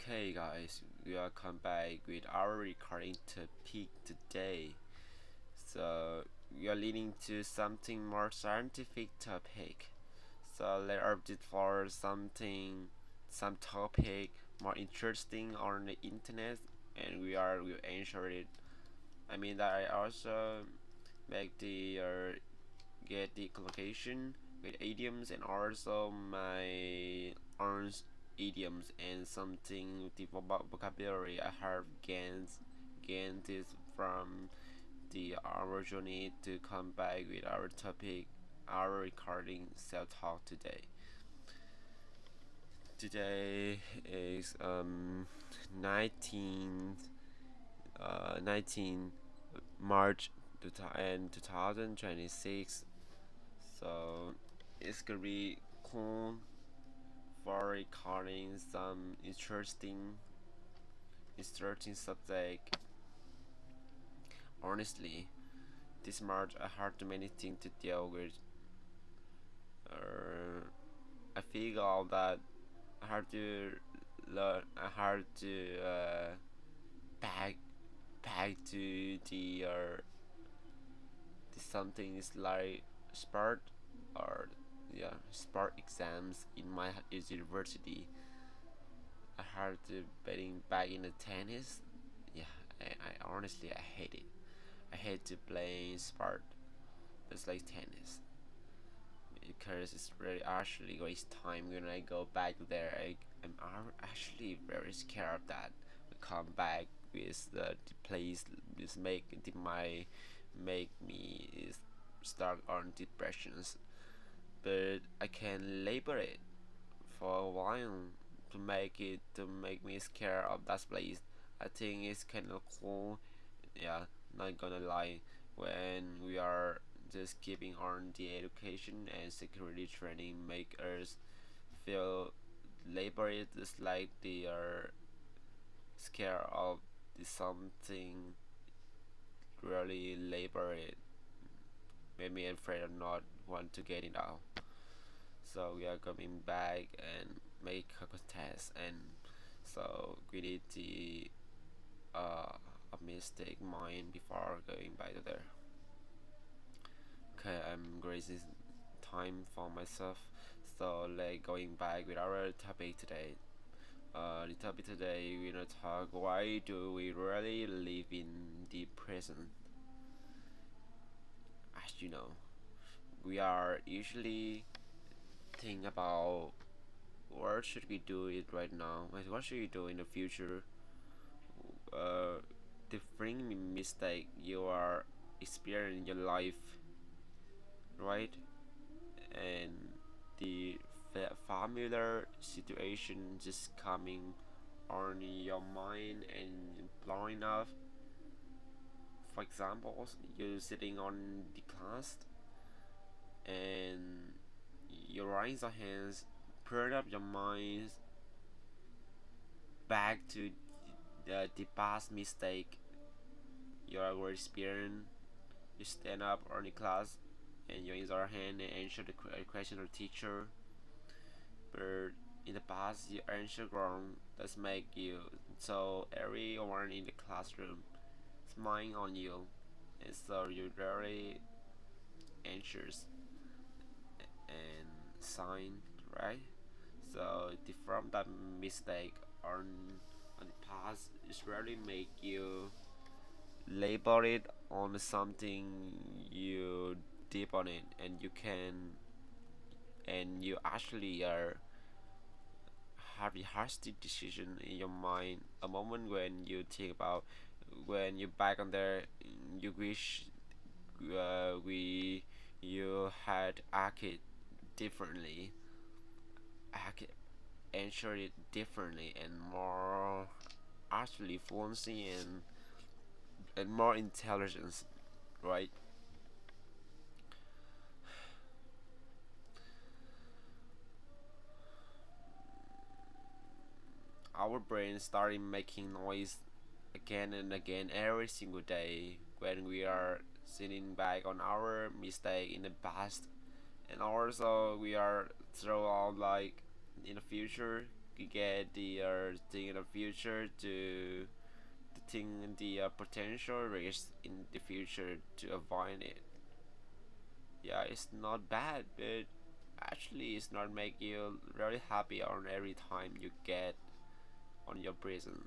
Okay, guys, we are come back with our recording topic today. So we are leading to something more scientific topic. So let's opt for some topic more interesting on the internet, and we answer it. I mean that I also make the get the collocation with idioms and also my own idioms and something the vocabulary I have gained this from the our journey to come back with our topic, our recording self talk today. Today is 19 March 2026. So it's gonna be cool for recording some interesting subject. Honestly, this March I had too many things to deal with. Uh, I figure that I had to learn. I had to back to the something is like sport or yeah sport exams in my university. I had to betting back in the tennis. Yeah, I honestly I hate it. I hate to play sport. It's like tennis because it's really actually waste time when I go back there. I'm actually very scared of that. I come back with the place this make me is start on depressions, but I can label it for a while to make me scared of that place. I think it's kind of cool. Yeah, not gonna lie. When we are just keeping on the education and security training, make us feel laborious, just like they are scared of the something really laborious. Made me afraid of not want to get it out. So we are coming back and make a contest, and so we need the a mistake mind before going back to there. Okay, I'm grazing time for myself. So like going back with our topic today. The topic today we're gonna talk why do we really live in the present? As you know, we are usually think about what should we do it right now, and what should we do in the future. Different mistake you are experiencing in your life, right? And the familiar situation just coming on your mind and blowing up. For example, you're sitting on the class and you raise your hands, put up your minds back to the past mistake you are experiencing. You stand up on the class and you raise your hand and answer the question of the teacher. But in the past, you answer wrong. That's make you so everyone in the classroom smiling on you, and so you very anxious and sign, right? So the, from that mistake on the past is really make you label it on something you deep on it, and you can and you actually are have a hasty decision in your mind, a moment when you think about when you back on there, you wish we you had acted differently, acted answered it differently and more actually fluency and more intelligence, right? Our brain started making noise again and again every single day when we are sitting back on our mistake in the past, and also we are throw out like in the future get the thing in the future to think the potential risk in the future to avoid it. Yeah, it's not bad, but actually it's not make you very happy on every time you get on your prison.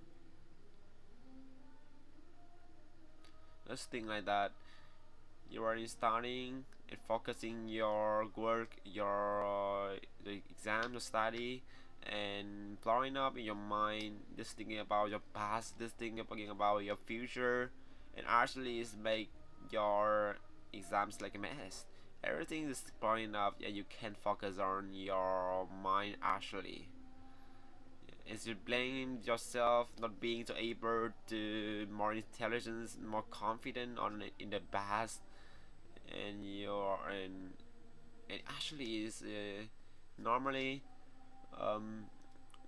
Just thing like that. You are studying and focusing your work, your the exam, study, and blowing up in your mind, just thinking about your past, just thinking about your future, and actually is make your exams like a mess. Everything is blowing up, and you can't focus on your mind actually. Is you blame yourself not being so able to more intelligence, more confident on in the past, and and actually is normally um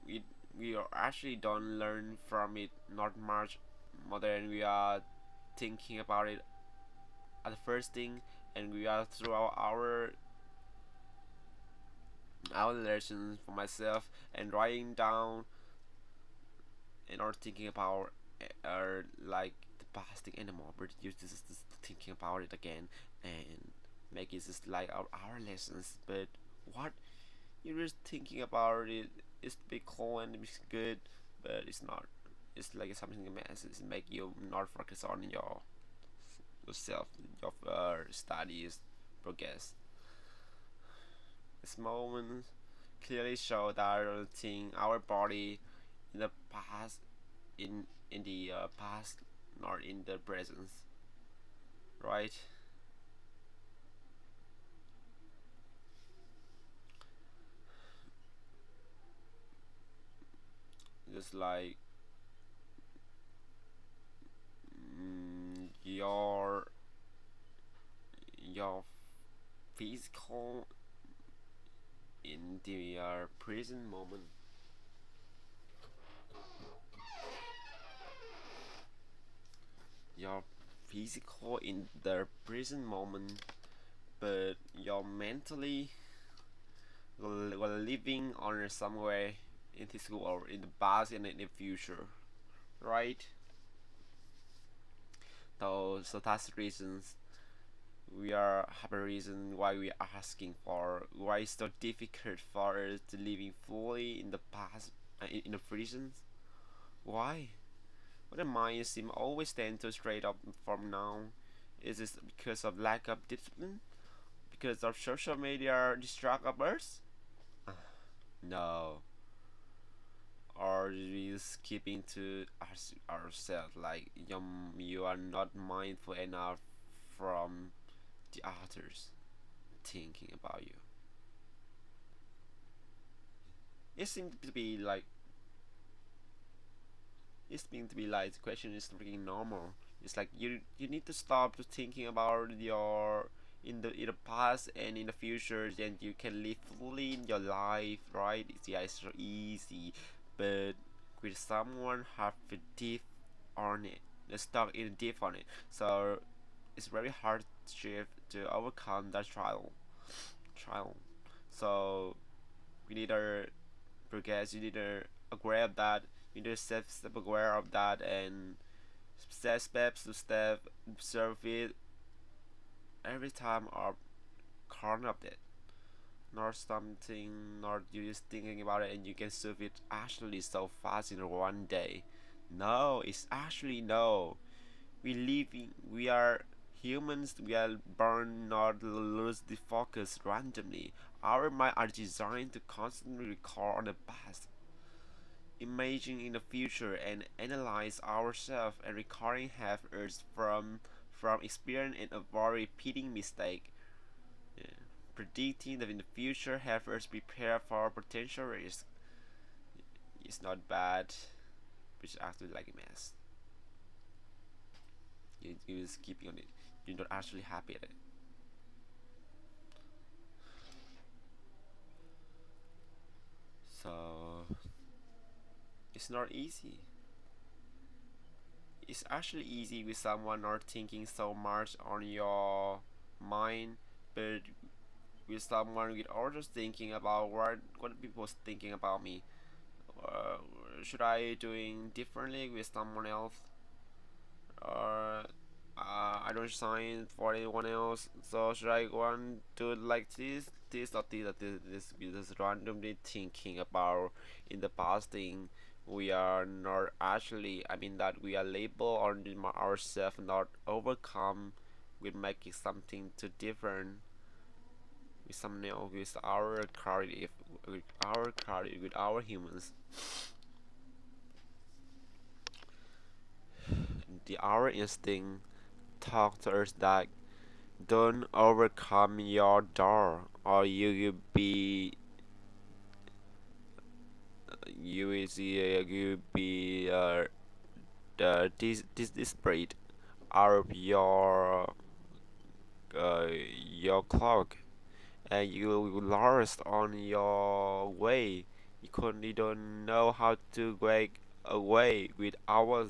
we we are actually don't learn from it not much more than we are thinking about it at the first thing, and we are throughout our lessons for myself and writing down and not thinking about like the past thing anymore, but you just thinking about it again and make it just like our lessons. But what you're just thinking about it is to be cool and it's good, but it's not. It's like something a mess. It's make you not focus on yourself, your studies, progress. This moment clearly show that thing our body in the past in the past nor in the present, right? Just like your physical in the present moment, your physical in the present moment, but you're mentally living on somewhere in this world in the past and in the future, right? So that's the reasons we are have a reason why we are asking for why it's so difficult for us to living fully in the past in the present. Why? What the mind seem always stand too straight up from now? Is this because of lack of discipline? Because of social media distract us? No. Or we just keeping to ourselves like you are not mindful enough from the others thinking about you. It seems to be like it's mean to be like the question is freaking normal. It's like you need to stop to thinking about your in the past and in the future, then you can live fully in your life, right? It's so easy, but with someone have a diff on it, the stuck in a diff on it, so it's very hard to overcome that trial. So we need to progress. You need to aware of that. You need to step aware of that and step to step observe it every time or corner of it. Not something, not you just thinking about it and you can solve it actually so fast in one day. No, it's actually no. We are humans, we are born not to lose the focus randomly. Our mind are designed to constantly recall on the past, imagine in the future and analyze ourselves and recurring habits from experience and avoid repeating mistake. Yeah. Predicting that in the future efforts prepare for potential risk is not bad, which is actually like a mess. You just keeping on it. You're not actually happy at it. So it's not easy. It's actually easy with someone not thinking so much on your mind, but with someone with others thinking about what people thinking about me, uh, should I doing differently with someone else, or I don't sign for anyone else? So should I go and do it like this or this or this randomly thinking about in the past thing. We are not actually, I mean that we are label on ourselves, not overcome with making something too different with someone else, with our creative, with our humans. The our instinct talk to us that don't overcome your door, or you will be you will see you will be this breed out of your clock, and you will lost on your way. You don't know how to break away with our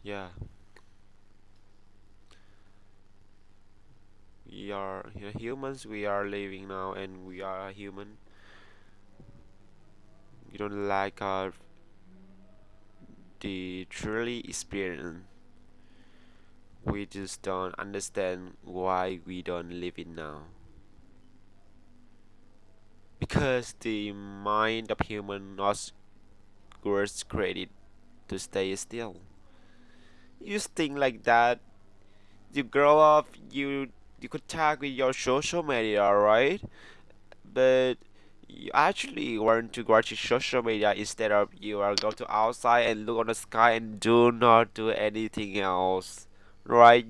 yeah. We are humans. We are living now, and we are human. We don't like the truly experience. We just don't understand why we don't live it now. Because the mind of human not was created to stay still. You think like that. You grow up. You could tag with your social media, right? But you actually want to watch social media instead of you are go to outside and look on the sky and do not do anything else, right?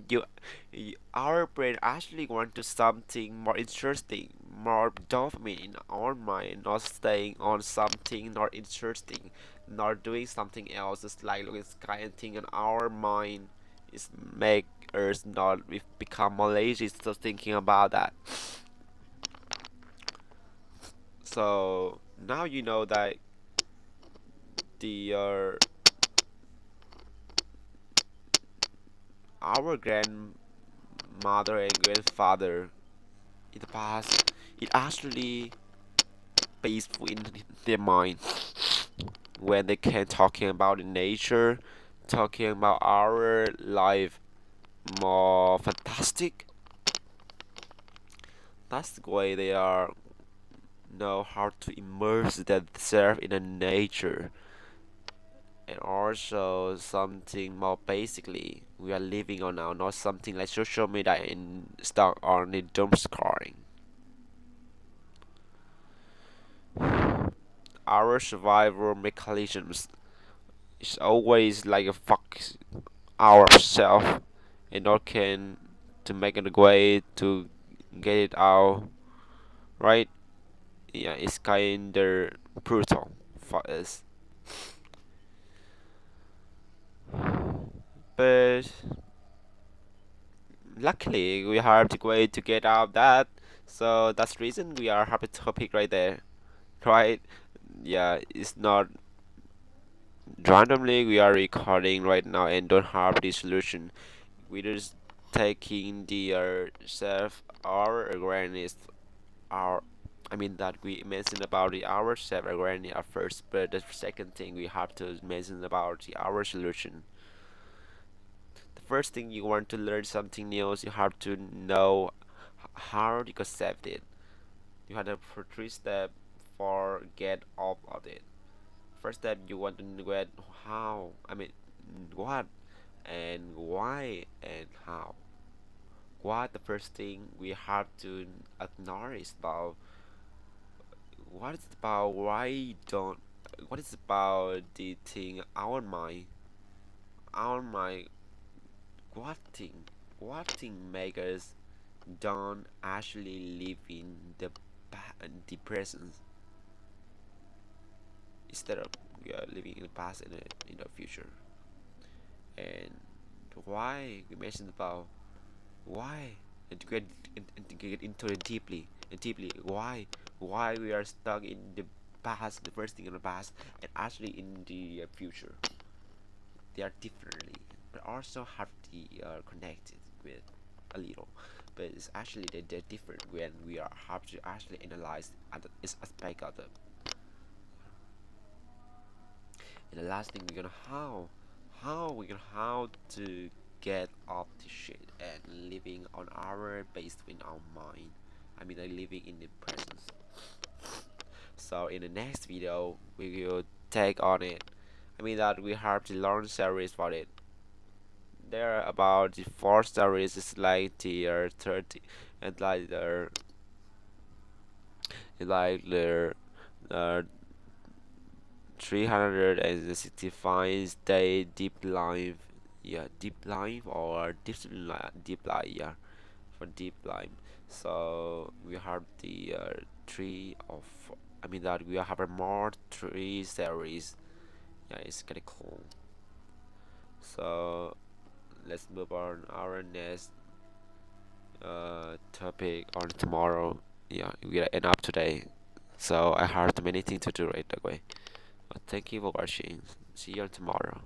Our brain actually want to something more interesting, more dopamine in our mind, not staying on something not interesting, not doing something else. Just like looking at the sky and thinking our mind is make us not become more lazy, just thinking about that. So now you know that the our grandmother and grandfather in the past, it actually peaceful in their mind when they can talking about the nature, talking about our life more fantastic. That's the way they are know how to immerse themselves in the nature, and also something more basically we are living on now, not something like social media and stuck on the doom scrolling. Our survival mechanisms is always like a fuck ourself and not can to make it a way to get it out, right? Yeah, it's kinda brutal for us, but luckily we have the way to get out of that. So that's the reason we are happy topic right there, right? Yeah, it's not randomly we are recording right now and don't have the solution. We just taking the self our awareness, our I mean that we mentioned about the our self awareness at first, but the second thing we have to mention about the our solution. The first thing you want to learn something new is you have to know how to accept it. You have to for three step for get off of it. First step you want to get how I mean what and why and how. What the first thing we have to acknowledge about what is about why don't what is about the thing our mind what thing make us don't actually live in the present instead of living in the past and in the future. And why we mentioned about why and to get into it deeply why we are stuck in the past, the first thing in the past, and actually in the future. They are differently, but also have the connected with a little. but it's actually they're different when we are have to actually analyze its aspect of them. And the last thing we're gonna how to get off the shit and living on our based in our mind. I mean, like living in the presence. So in the next video, we will take on it. I mean that we have to learn series for it. There are about the four series is like the 30 and like the uh, 365 day deep life, yeah, deep life or deep life, yeah, for deep life. So we have the three of I mean that we have a more three series. Yeah, it's kinda cool. So let's move on our next topic on tomorrow. Yeah, we're gonna end up today. So I have many things to do right away. But thank you for watching. See you tomorrow.